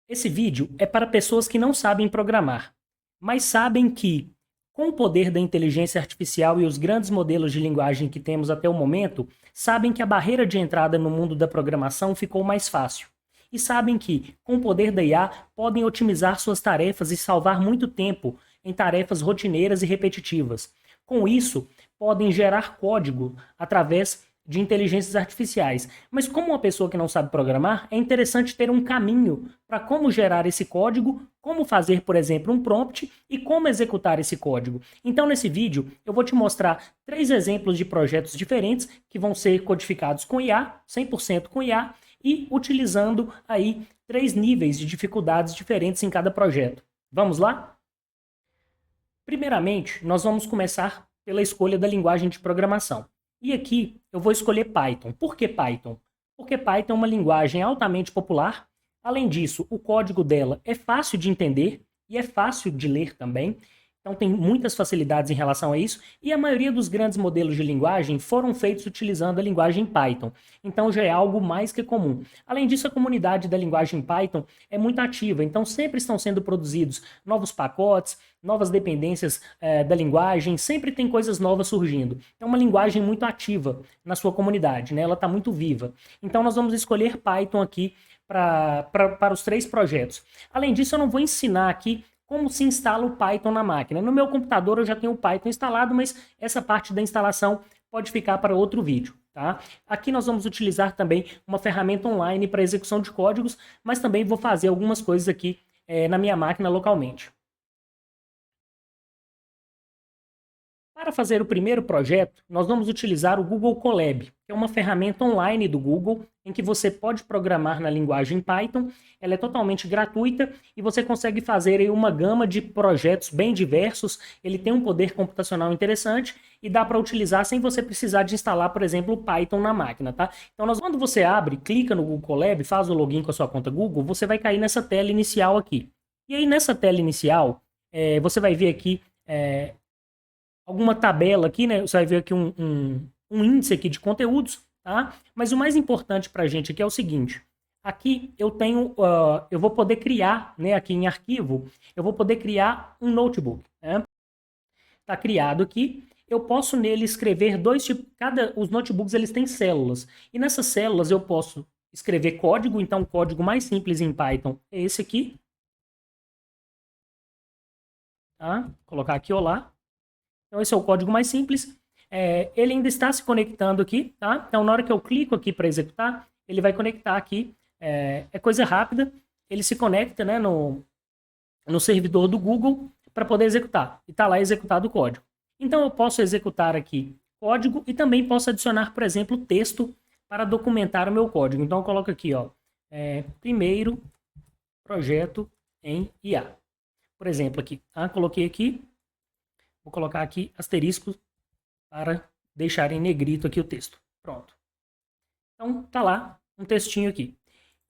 Esse vídeo é para pessoas que não sabem programar, mas sabem que, com o poder da inteligência artificial e os grandes modelos de linguagem que temos até o momento, sabem que a barreira de entrada no mundo da programação ficou mais fácil. E sabem que, com o poder da IA, podem otimizar suas tarefas e salvar muito tempo em tarefas rotineiras e repetitivas. Com isso, podem gerar código através de inteligências artificiais. Mas como uma pessoa que não sabe programar, é interessante ter um caminho para como gerar esse código, como fazer, por exemplo, um prompt e como executar esse código. Então, nesse vídeo, eu vou te mostrar 3 exemplos de projetos diferentes que vão ser codificados com IA, 100% com IA, e utilizando aí 3 níveis de dificuldades diferentes em cada projeto. Vamos lá? Primeiramente, nós vamos começar pela escolha da linguagem de programação. E aqui eu vou escolher Python. Por que Python? Porque Python é uma linguagem altamente popular. Além disso, o código dela é fácil de entender e é fácil de ler também. Então tem muitas facilidades em relação a isso. E a maioria dos grandes modelos de linguagem foram feitos utilizando a linguagem Python. Então já é algo mais que comum. Além disso, a comunidade da linguagem Python é muito ativa. Então sempre estão sendo produzidos novos pacotes, novas dependências da linguagem, sempre tem coisas novas surgindo. É uma linguagem muito ativa na sua comunidade, né? Ela está muito viva. Então nós vamos escolher Python aqui para os 3 projetos. Além disso, eu não vou ensinar aqui como se instala o Python na máquina. No meu computador eu já tenho o Python instalado, mas essa parte da instalação pode ficar para outro vídeo. Tá? Aqui nós vamos utilizar também uma ferramenta online para execução de códigos, mas também vou fazer algumas coisas aqui na minha máquina localmente. Para fazer o primeiro projeto, nós vamos utilizar o Google Colab, que é uma ferramenta online do Google em que você pode programar na linguagem Python. Ela é totalmente gratuita e você consegue fazer aí uma gama de projetos bem diversos. Ele tem um poder computacional interessante e dá para utilizar sem você precisar de instalar, por exemplo, o Python na máquina, tá? Então, quando você abre, clica no Google Colab, faz o login com a sua conta Google, você vai cair nessa tela inicial aqui. E aí, nessa tela inicial, você vai ver aqui alguma tabela aqui, né? Você vai ver aqui um índice aqui de conteúdos, tá? Mas o mais importante para a gente aqui é o seguinte. Aqui eu tenho, eu vou poder criar, né? Aqui em arquivo, eu vou poder criar um notebook, né? Tá criado aqui. Eu posso nele escrever dois tipos. Os notebooks eles têm células e nessas células eu posso escrever código. Então o código mais simples em Python é esse aqui, tá? Vou colocar aqui olá. Então, esse é o código mais simples. Ele ainda está se conectando aqui, tá? Então, na hora que eu clico aqui para executar, ele vai conectar aqui. É coisa rápida. Ele se conecta, né, no servidor do Google para poder executar. E está lá executado o código. Então, eu posso executar aqui código e também posso adicionar, por exemplo, texto para documentar o meu código. Então, eu coloco aqui, ó, primeiro projeto em IA. Por exemplo, aqui, tá? Coloquei aqui. Vou colocar aqui asterisco para deixar em negrito aqui o texto. Pronto. Então, tá lá um textinho aqui.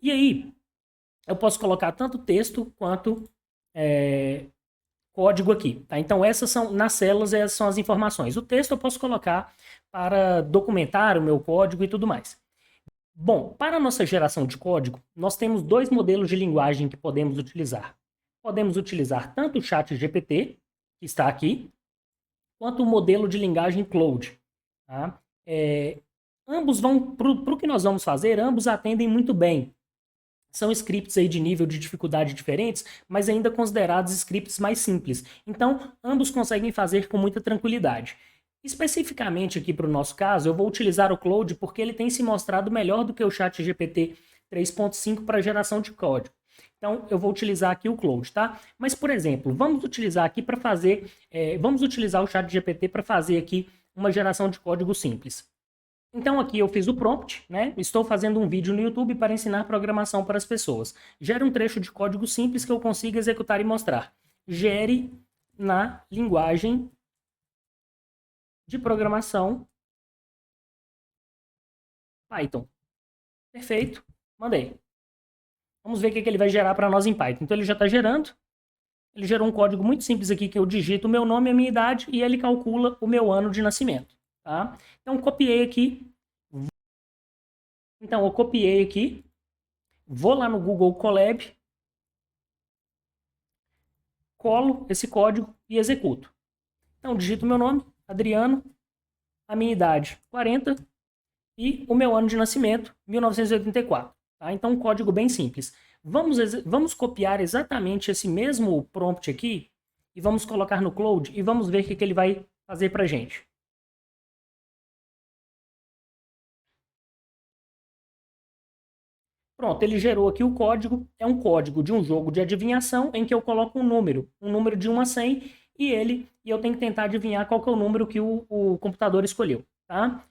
E aí, eu posso colocar tanto texto quanto código aqui. Tá? Então, essas são, nas células, essas são as informações. O texto eu posso colocar para documentar o meu código e tudo mais. Bom, para a nossa geração de código, nós temos 2 modelos de linguagem que podemos utilizar. Podemos utilizar tanto o chat GPT, que está aqui, quanto o modelo de linguagem Claude. Tá? Ambos vão, para o que nós vamos fazer, ambos atendem muito bem. São scripts aí de nível de dificuldade diferentes, mas ainda considerados scripts mais simples. Então, ambos conseguem fazer com muita tranquilidade. Especificamente aqui para o nosso caso, eu vou utilizar o Claude porque ele tem se mostrado melhor do que o ChatGPT 3.5 para geração de código. Então, eu vou utilizar aqui o Claude, tá? Mas, por exemplo, vamos utilizar aqui para fazer... vamos utilizar o ChatGPT para fazer aqui uma geração de código simples. Então, aqui eu fiz o prompt, né? Estou fazendo um vídeo no YouTube para ensinar programação para as pessoas. Gere um trecho de código simples que eu consiga executar e mostrar. Gere na linguagem de programação Python. Perfeito. Mandei. Vamos ver o que ele vai gerar para nós em Python. Então, ele já está gerando. Ele gerou um código muito simples aqui que eu digito o meu nome e a minha idade e ele calcula o meu ano de nascimento. Tá? Então, copiei aqui. Então, eu copiei aqui. Vou lá no Google Colab colo esse código e executo. Então, digito meu nome, Adriano, a minha idade, 40, e o meu ano de nascimento, 1984. Tá? Então, um código bem simples. Vamos copiar exatamente esse mesmo prompt aqui e vamos colocar no Cloud e vamos ver o que ele vai fazer para a gente. Pronto, ele gerou aqui o código. É um código de um jogo de adivinhação em que eu coloco um número de 1 a 100, e eu tenho que tentar adivinhar qual que é o número que o computador escolheu, tá?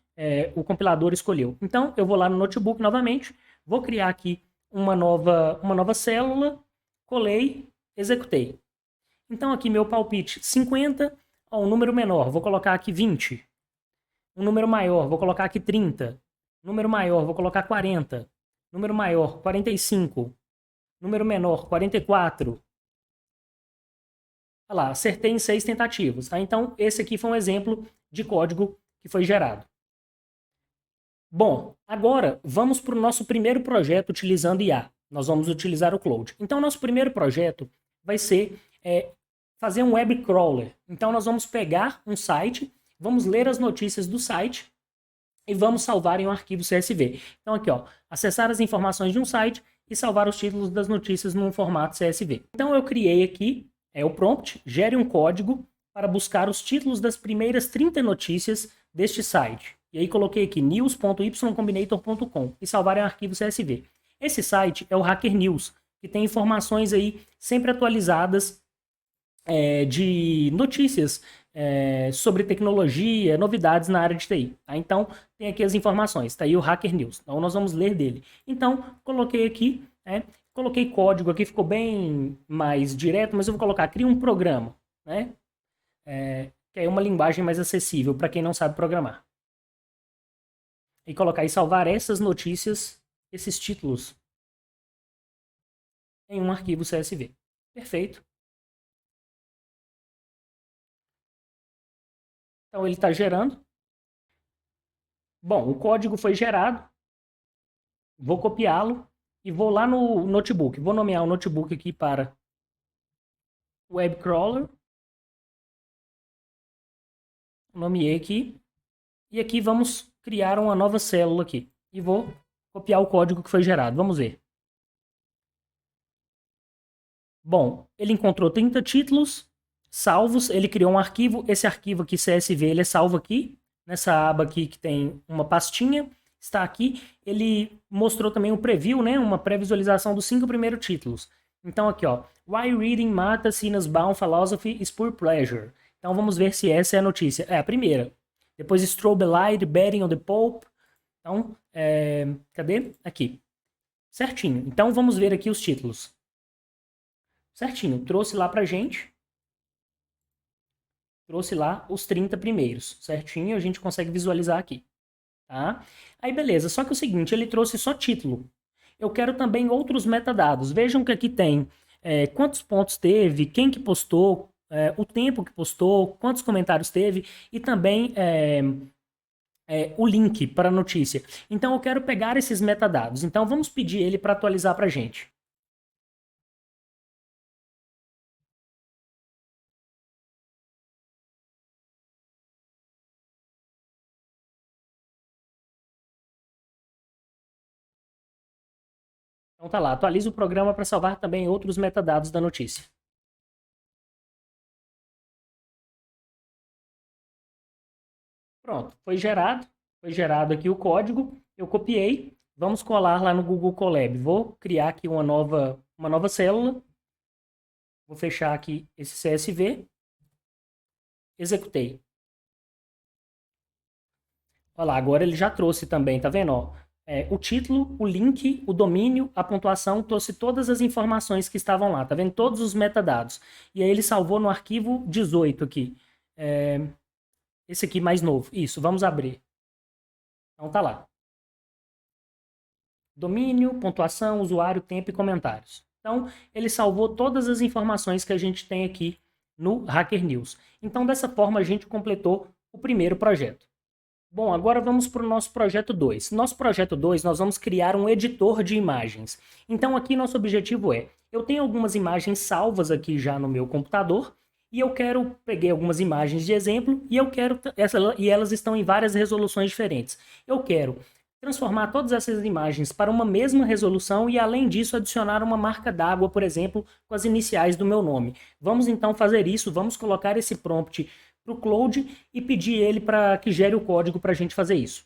O compilador escolheu. Então, eu vou lá no notebook novamente, vou criar aqui uma nova célula, colei, executei. Então, aqui meu palpite 50, ó, um número menor, vou colocar aqui 20. Um número maior, vou colocar aqui 30. Número maior, vou colocar 40. Número maior, 45. Número menor, 44. Olha lá, acertei em 6 tentativas. Tá? Então, esse aqui foi um exemplo de código que foi gerado. Bom, agora vamos para o nosso primeiro projeto utilizando IA. Nós vamos utilizar o Cloud. Então, nosso primeiro projeto vai ser fazer um web crawler. Então, nós vamos pegar um site, vamos ler as notícias do site e vamos salvar em um arquivo CSV. Então, aqui, ó, acessar as informações de um site e salvar os títulos das notícias num formato CSV. Então, eu criei aqui o prompt, gere um código para buscar os títulos das primeiras 30 notícias deste site. E aí coloquei aqui news.ycombinator.com e salvar em um arquivo CSV. Esse site é o Hacker News, que tem informações aí sempre atualizadas de notícias sobre tecnologia, novidades na área de TI. Tá? Então, tem aqui as informações, tá aí o Hacker News. Então, nós vamos ler dele. Então, coloquei aqui, coloquei código aqui, ficou bem mais direto, mas eu vou colocar, cria um programa, né? Que é uma linguagem mais acessível para quem não sabe programar. E colocar e salvar essas notícias, esses títulos, em um arquivo CSV. Perfeito. Então, ele está gerando. Bom, o código foi gerado. Vou copiá-lo e vou lá no notebook. Vou nomear o notebook aqui para web crawler. Nomeei aqui. E aqui vamos criar uma nova célula aqui. E vou copiar o código que foi gerado. Vamos ver. Bom, ele encontrou 30 títulos salvos. Ele criou um arquivo. Esse arquivo aqui, CSV, ele é salvo aqui. Nessa aba aqui que tem uma pastinha. Está aqui. Ele mostrou também um preview, né? Uma pré-visualização dos 5 primeiros títulos. Então aqui, ó. Why reading Martha Sinusbaum Philosophy is Pure Pleasure. Então vamos ver se essa é a notícia. É a primeira. Depois Strobe Light, Betting on the Pope. Então, cadê? Aqui. Certinho. Então vamos ver aqui os títulos. Certinho. Trouxe lá pra gente. Trouxe lá os 30 primeiros. Certinho. A gente consegue visualizar aqui. Tá? Aí beleza. Só que é o seguinte, ele trouxe só título. Eu quero também outros metadados. Vejam que aqui tem quantos pontos teve, quem que postou, o tempo que postou, quantos comentários teve e também o link para a notícia. Então eu quero pegar esses metadados. Então vamos pedir ele para atualizar para a gente. Então tá lá, atualiza o programa para salvar também outros metadados da notícia. Pronto, foi gerado aqui o código, eu copiei, vamos colar lá no Google Colab. Vou criar aqui uma nova célula, vou fechar aqui esse CSV, executei. Olha lá, agora ele já trouxe também, tá vendo? Ó, o título, o link, o domínio, a pontuação, trouxe todas as informações que estavam lá, tá vendo? Todos os metadados. E aí ele salvou no arquivo 18 aqui. Esse aqui mais novo. Isso, vamos abrir. Então tá lá. Domínio, pontuação, usuário, tempo e comentários. Então, ele salvou todas as informações que a gente tem aqui no Hacker News. Então, dessa forma, a gente completou o primeiro projeto. Bom, agora vamos para o nosso projeto 2. Nosso projeto 2, nós vamos criar um editor de imagens. Então aqui nosso objetivo é, eu tenho algumas imagens salvas aqui já no meu computador, e eu peguei algumas imagens de exemplo, e e elas estão em várias resoluções diferentes. Eu quero transformar todas essas imagens para uma mesma resolução e, além disso, adicionar uma marca d'água, por exemplo, com as iniciais do meu nome. Vamos então fazer isso, vamos colocar esse prompt para o Claude e pedir ele para que gere o código para a gente fazer isso.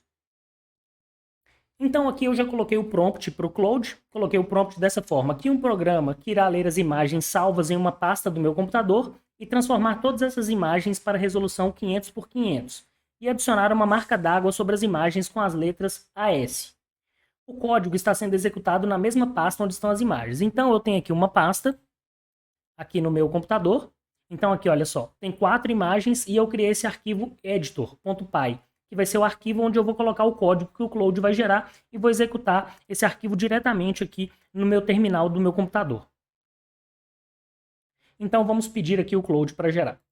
Então aqui eu já coloquei o prompt para o Claude, coloquei o prompt dessa forma, aqui um programa que irá ler as imagens salvas em uma pasta do meu computador e transformar todas essas imagens para resolução 500 por 500 e adicionar uma marca d'água sobre as imagens com as letras AS. O código está sendo executado na mesma pasta onde estão as imagens. Então eu tenho aqui uma pasta, aqui no meu computador. Então aqui, olha só, tem 4 imagens e eu criei esse arquivo editor.py, que vai ser o arquivo onde eu vou colocar o código que o Claude vai gerar e vou executar esse arquivo diretamente aqui no meu terminal do meu computador. Então vamos pedir aqui o Claude para gerar.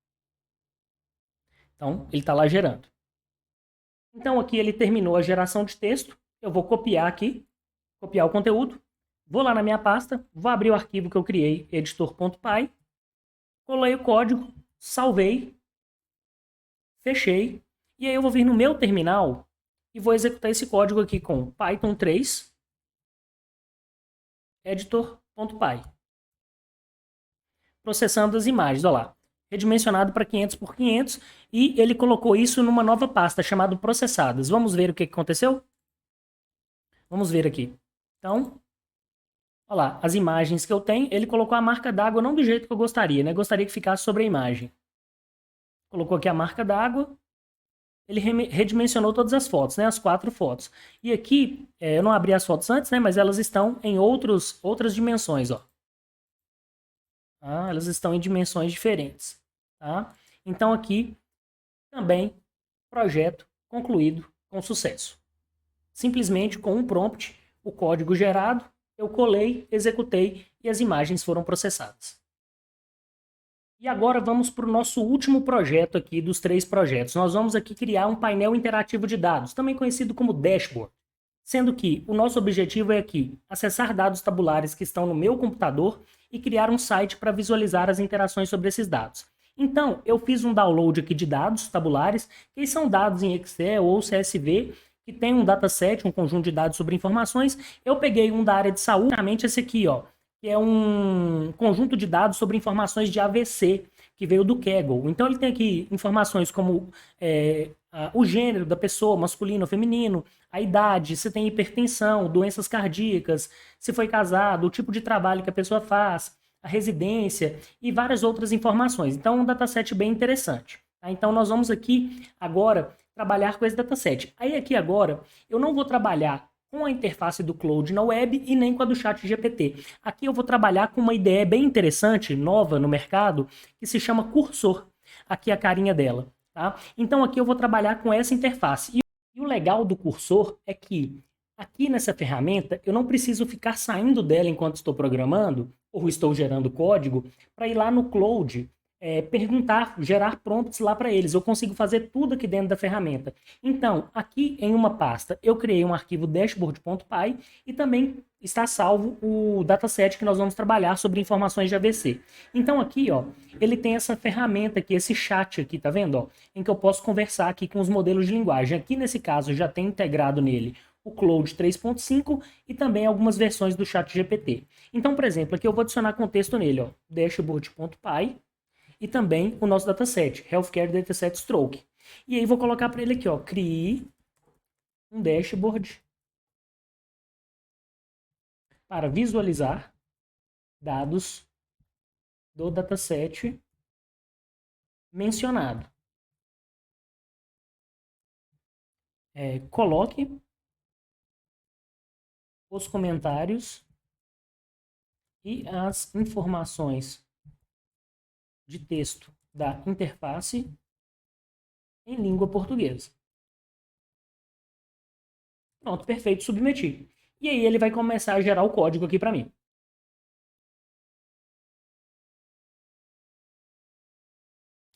Então ele está lá gerando. Então aqui ele terminou a geração de texto. Eu vou copiar aqui, copiar o conteúdo. Vou lá na minha pasta, vou abrir o arquivo que eu criei, editor.py. Colei o código, salvei, fechei, e aí eu vou vir no meu terminal e vou executar esse código aqui com Python 3 editor.py. Processando as imagens, olha lá, redimensionado para 500 por 500 e ele colocou isso numa nova pasta chamada processadas. Vamos ver o que aconteceu? Vamos ver aqui. Então, olha lá, as imagens que eu tenho, ele colocou a marca d'água não do jeito que eu gostaria, né? Gostaria que ficasse sobre a imagem. Colocou aqui a marca d'água, ele redimensionou todas as fotos, né? As 4 fotos. E aqui, eu não abri as fotos antes, né? Mas elas estão em outras dimensões, ó. Tá? Elas estão em dimensões diferentes, tá? Então aqui, também, projeto concluído com sucesso. Simplesmente com um prompt, o código gerado, eu colei, executei e as imagens foram processadas. E agora vamos para o nosso último projeto aqui dos 3 projetos. Nós vamos aqui criar um painel interativo de dados, também conhecido como dashboard. Sendo que o nosso objetivo é aqui acessar dados tabulares que estão no meu computador e criar um site para visualizar as interações sobre esses dados. Então, eu fiz um download aqui de dados tabulares, que são dados em Excel ou CSV, que tem um dataset, um conjunto de dados sobre informações. Eu peguei um da área de saúde, exatamente esse aqui, ó, que é um conjunto de dados sobre informações de AVC, que veio do Kaggle. Então ele tem aqui informações como o gênero da pessoa, masculino ou feminino, a idade, se tem hipertensão, doenças cardíacas, se foi casado, o tipo de trabalho que a pessoa faz, a residência e várias outras informações. Então é um dataset bem interessante. Tá? Então nós vamos aqui agora trabalhar com esse dataset. Aí aqui agora eu não vou trabalhar com a interface do Claude na web e nem com a do ChatGPT. Aqui eu vou trabalhar com uma ideia bem interessante, nova no mercado, que se chama Cursor. Aqui a carinha dela. Tá? Então aqui eu vou trabalhar com essa interface. E o legal do Cursor é que aqui nessa ferramenta eu não preciso ficar saindo dela enquanto estou programando ou estou gerando código para ir lá no Claude perguntar, gerar prompts lá para eles. Eu consigo fazer tudo aqui dentro da ferramenta. Então, aqui em uma pasta, eu criei um arquivo dashboard.py e também está salvo o dataset que nós vamos trabalhar sobre informações de AVC. Então aqui, ó, ele tem essa ferramenta aqui, esse chat aqui, tá vendo? Ó, em que eu posso conversar aqui com os modelos de linguagem. Aqui nesse caso já tem integrado nele o Claude 3.5 e também algumas versões do ChatGPT. Então, por exemplo, aqui eu vou adicionar contexto nele, ó, dashboard.py e também o nosso dataset, Healthcare Dataset Stroke. E aí vou colocar para ele aqui, ó, crie um dashboard para visualizar dados do dataset mencionado. Coloque os comentários e as informações de texto da interface em língua portuguesa. Pronto, perfeito, submeti. E aí ele vai começar a gerar o código aqui para mim.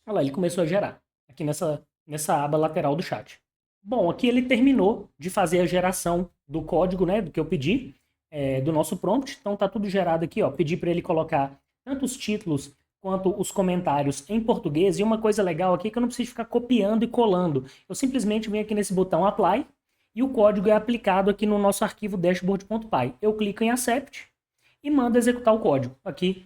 Olha lá, ele começou a gerar aqui nessa aba lateral do chat. Bom, aqui ele terminou de fazer a geração do código, né, do que eu pedi, do nosso prompt. Então tá tudo gerado aqui, ó. Pedi para ele colocar tanto os títulos quanto os comentários em português. E uma coisa legal aqui é que eu não preciso ficar copiando e colando. Eu simplesmente venho aqui nesse botão Apply e o código é aplicado aqui no nosso arquivo dashboard.py. Eu clico em Accept e mando executar o código aqui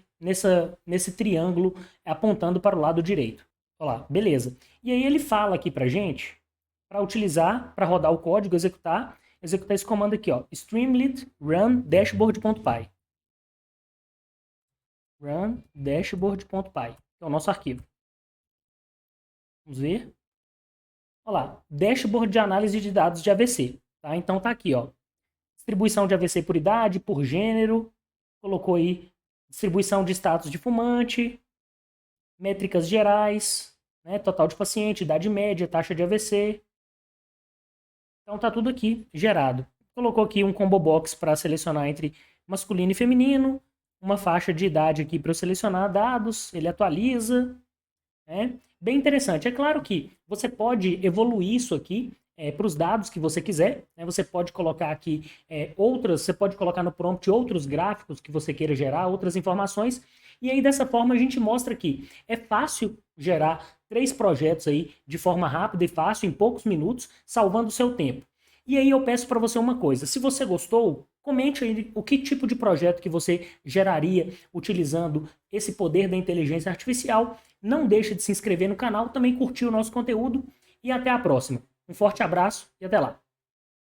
nesse triângulo apontando para o lado direito. Olha lá, beleza. E aí ele fala aqui pra gente para utilizar, para rodar o código, executar esse comando aqui, ó, streamlit run dashboard.py. Run dashboard.py, que é o nosso arquivo. Vamos ver. Olha lá, dashboard de análise de dados de AVC. Tá? Então tá aqui, ó. Distribuição de AVC por idade, por gênero. Colocou aí distribuição de status de fumante, métricas gerais, né? Total de paciente, idade média, taxa de AVC. Então tá tudo aqui gerado. Colocou aqui um combo box para selecionar entre masculino e feminino, uma faixa de idade aqui para eu selecionar dados, ele atualiza, né? Bem interessante. É claro que você pode evoluir isso aqui para os dados que você quiser, né? Você pode colocar aqui você pode colocar no prompt outros gráficos que você queira gerar, outras informações, e aí dessa forma a gente mostra que é fácil gerar 3 projetos aí de forma rápida e fácil, em poucos minutos, salvando o seu tempo. E aí eu peço para você uma coisa, se você gostou, comente aí o que tipo de projeto que você geraria utilizando esse poder da inteligência artificial. Não deixe de se inscrever no canal, também curtir o nosso conteúdo e até a próxima. Um forte abraço e até lá.